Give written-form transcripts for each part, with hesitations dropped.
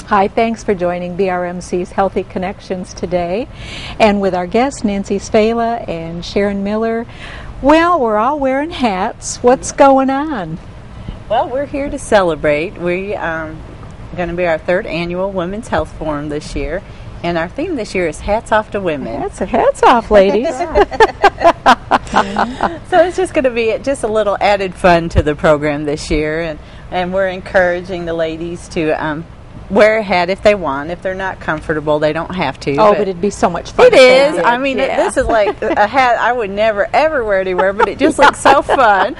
Hi, thanks for joining BRMC's Healthy Connections today. And with our guests, Nancy Svela and Sharron Miller, well, we're all wearing hats. What's going on? Well, we're here to celebrate. We going to be our third annual Women's Health Forum this year. And our theme this year is Hats Off to Women. Hats off, ladies. So it's just going to be just a little added fun to the program this year. And we're encouraging the ladies to wear a hat if they want. If they're not comfortable, they don't have to. Oh, but it'd be so much fun. It is. I mean, this is like a hat I would never, ever wear anywhere, but it just looks so fun.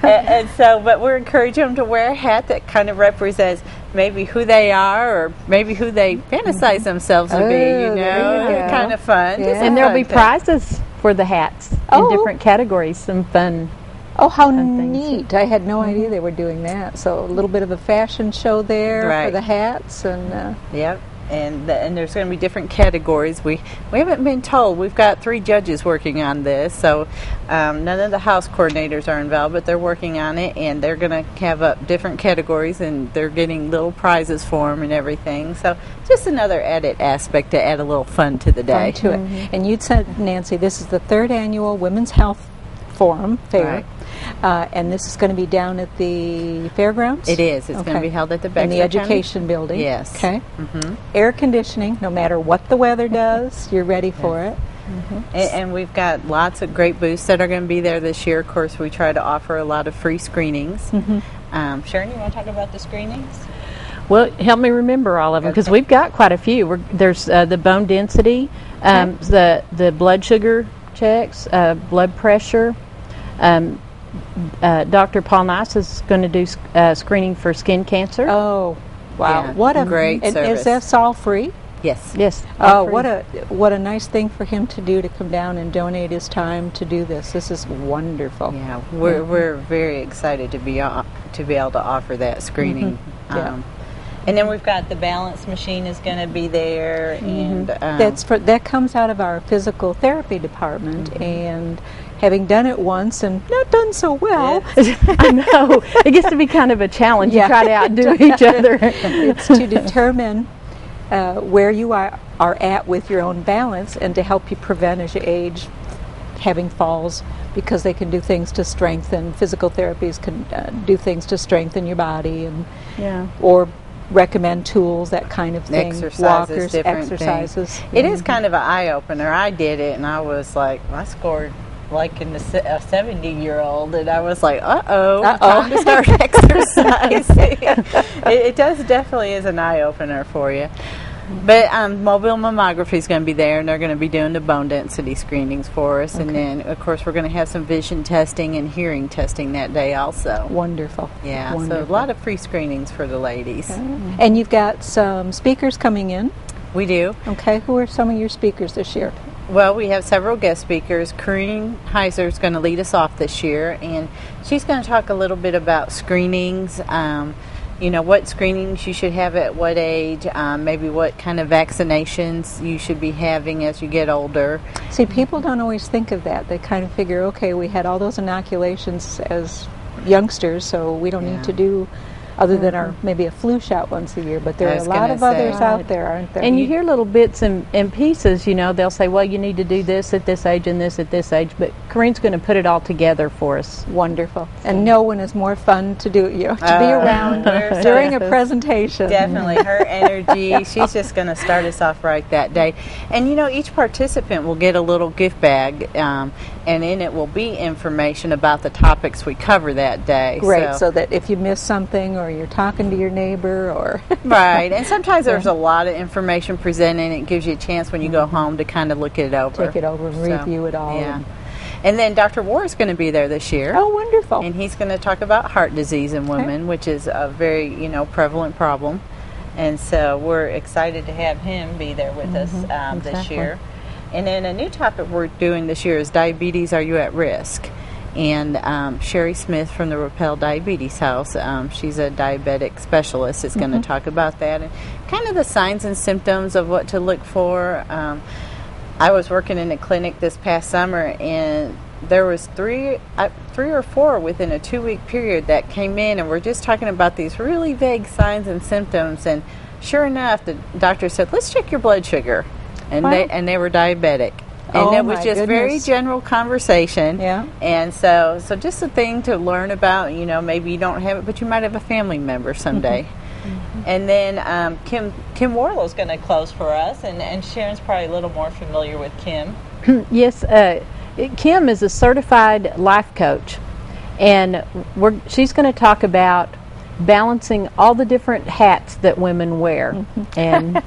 But we're encouraging them to wear a hat that kind of represents maybe who they are or maybe who they fantasize themselves to be, you know. Kind of fun. Yeah. And there'll be prizes for the hats in different categories, some fun. Oh, how neat. I had no idea they were doing that. So a little bit of a fashion show there for the hats. And Yep. And there's going to be different categories. We haven't been told. We've got 3 judges working on this. So none of the house coordinators are involved, but they're working on it. And they're going to have up different categories, and they're getting little prizes for them and everything. So just another added aspect to add a little fun to the day. Fun to it. And you'd said, Nancy, this is the 3rd annual Women's Health Forum Fair. Right. And this is going to be down at the fairgrounds? It is. It's going to be held at the Baxter in the education building. Yes. Okay. Air conditioning, no matter what the weather does, you're ready for it. And we've got lots of great booths that are going to be there this year. Of course, we try to offer a lot of free screenings. Sharon, you want to talk about the screenings? Well, help me remember all of them, because we've got quite a few. There's the bone density, the blood sugar checks, blood pressure. Dr. Paul Nice is going to do screening for skin cancer. Oh, wow! Yeah, what a great service! Is this all free? Yes. Yes. Oh, what a nice thing for him to do, to come down and donate his time to do this. This is wonderful. Yeah, we're very excited to be able to offer that screening. And then we've got the balance machine is going to be there, and that comes out of our physical therapy department, and having done it once and not done so well. I know. It gets to be kind of a challenge. You try to outdo each other. It's to determine where you are at with your own balance, and to help you prevent, as you age, having falls, because they can do things to strengthen. Physical therapies can do things to strengthen your body, and or recommend tools, that kind of thing. Exercises, exercises. It is kind of an eye-opener. I did it, and I was like, I scored like in a 70-year-old, and I was like, time to start exercising. It definitely is an eye-opener for you. But mobile mammography is going to be there, and they're going to be doing the bone density screenings for us. And then, of course, we're going to have some vision testing and hearing testing that day also. Wonderful. Yeah, wonderful. So a lot of free screenings for the ladies. And you've got some speakers coming in. We do. Okay, who are some of your speakers this year? Well, we have several guest speakers. Corinne Heiser is going to lead us off this year, and she's going to talk a little bit about screenings, what screenings you should have at what age, maybe what kind of vaccinations you should be having as you get older. See, people don't always think of that. They kind of figure, okay, we had all those inoculations as youngsters, so we don't need to do other than maybe a flu shot once a year, but there are a lot of others out there, aren't there? And you hear little bits and pieces, they'll say, well, you need to do this at this age and this at this age, but Corinne's going to put it all together for us. Wonderful. And no one is more fun to do, to be around during a presentation. Definitely. Her energy, she's just going to start us off right that day. And, each participant will get a little gift bag, and in it will be information about the topics we cover that day. Great, so that if you miss something, or you're talking to your neighbor, or right, and sometimes there's a lot of information presented, and it gives you a chance when you go home to kind of look it over. Take it over and review it all. Yeah. And then Dr. War is going to be there this year. Oh, wonderful. And he's going to talk about heart disease in women, which is a very, prevalent problem. And so we're excited to have him be there with us this year. And then a new topic we're doing this year is diabetes, are you at risk? And Sherry Smith from the Rappel Diabetes House, she's a diabetic specialist, is going to talk about that and kind of the signs and symptoms of what to look for. I was working in a clinic this past summer, and there was three or four within a 2-week period that came in and were just talking about these really vague signs and symptoms, and sure enough, the doctor said, let's check your blood sugar. And they were diabetic. And it was just very general conversation. Yeah. And so just a thing to learn about, maybe you don't have it, but you might have a family member someday. And then Kim Warlow's going to close for us, and Sharon's probably a little more familiar with Kim. Yes, Kim is a certified life coach, and she's going to talk about balancing all the different hats that women wear, and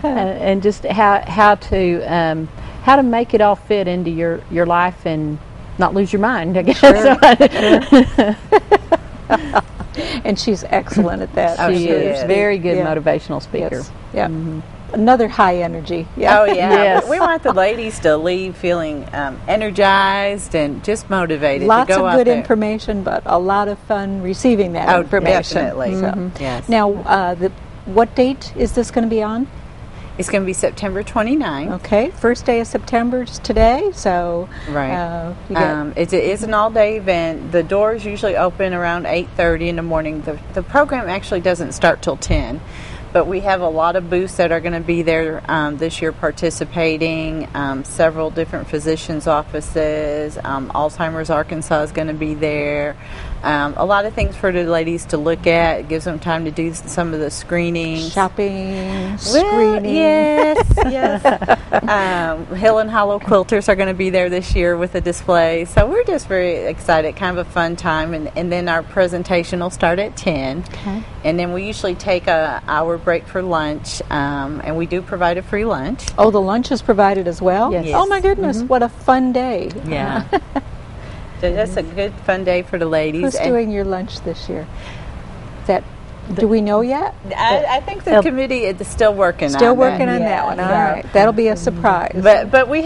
and just how to make it all fit into your life and not lose your mind, I guess. Sure. And she's excellent at that. She is very good motivational speaker. Yes. Yeah. Another high energy. Yeah. Oh yeah. Yes. We want the ladies to leave feeling energized and just motivated. Lots to go of good out there. information, but a lot of fun receiving that information. Definitely. So. Yes. Now, what date is this going to be on? It's going to be September 29th. Okay, first day of September is today, so right. It is an all-day event. The doors usually open around 8:30 in the morning. The program actually doesn't start till 10, but we have a lot of booths that are going to be there this year participating. Several different physicians' offices. Alzheimer's Arkansas is going to be there. A lot of things for the ladies to look at. It gives them time to do some of the screenings. Shopping, screening. Yes. Hill and Hollow Quilters are going to be there this year with a display. So we're just very excited. Kind of a fun time. And then our presentation will start at 10. Okay. And then we usually take an hour break for lunch. And we do provide a free lunch. Oh, the lunch is provided as well? Yes. Oh, my goodness. What a fun day. Yeah. So that's a good, fun day for the ladies. Who's doing your lunch this year? Do we know yet? I think the committee is still working on that. Still working on that one. All right. That'll be a surprise. But we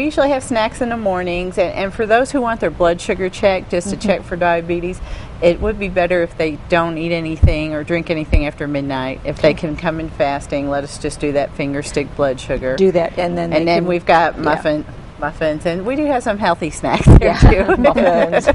usually have snacks in the mornings, and for those who want their blood sugar checked, just to check for diabetes, it would be better if they don't eat anything or drink anything after midnight. If they can come in fasting, let us just do that finger stick blood sugar. Do that, and then we've got muffins, and we do have some healthy snacks there too. Muffins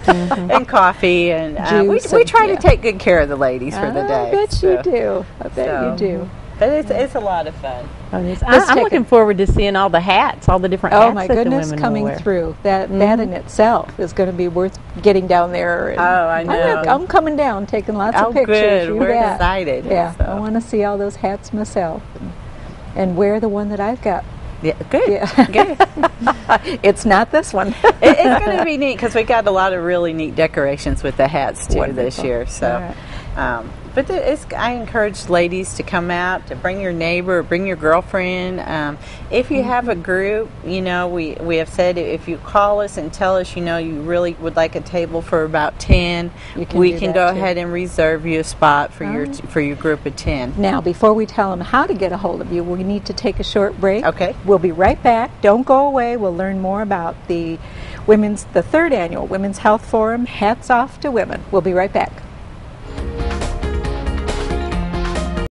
and coffee, and we try to take good care of the ladies for the day. I bet you do. I bet you do. But it's a lot of fun. I'm looking forward to seeing all the hats, all the different hats. Oh my that goodness, the women coming will wear. through. That in itself is going to be worth getting down there. And I know. I'm coming down, taking lots of pictures. Good. We're excited. Yeah, so. I want to see all those hats myself, and wear the one that I've got. Yeah, good. Yeah. Good. It's not this one. It's going to be neat because we got a lot of really neat decorations with the hats too this year. So, but I encourage ladies to come out, to bring your neighbor, or bring your girlfriend. If you have a group, we have said if you call us and tell us, you really would like a table for about 10, we can go ahead and reserve you a spot for your group of 10. Now, before we tell them how to get a hold of you, we need to take a short break. Okay. We'll be right back. Don't go away. We'll learn more about the third annual Women's Health Forum. Hats off to women. We'll be right back.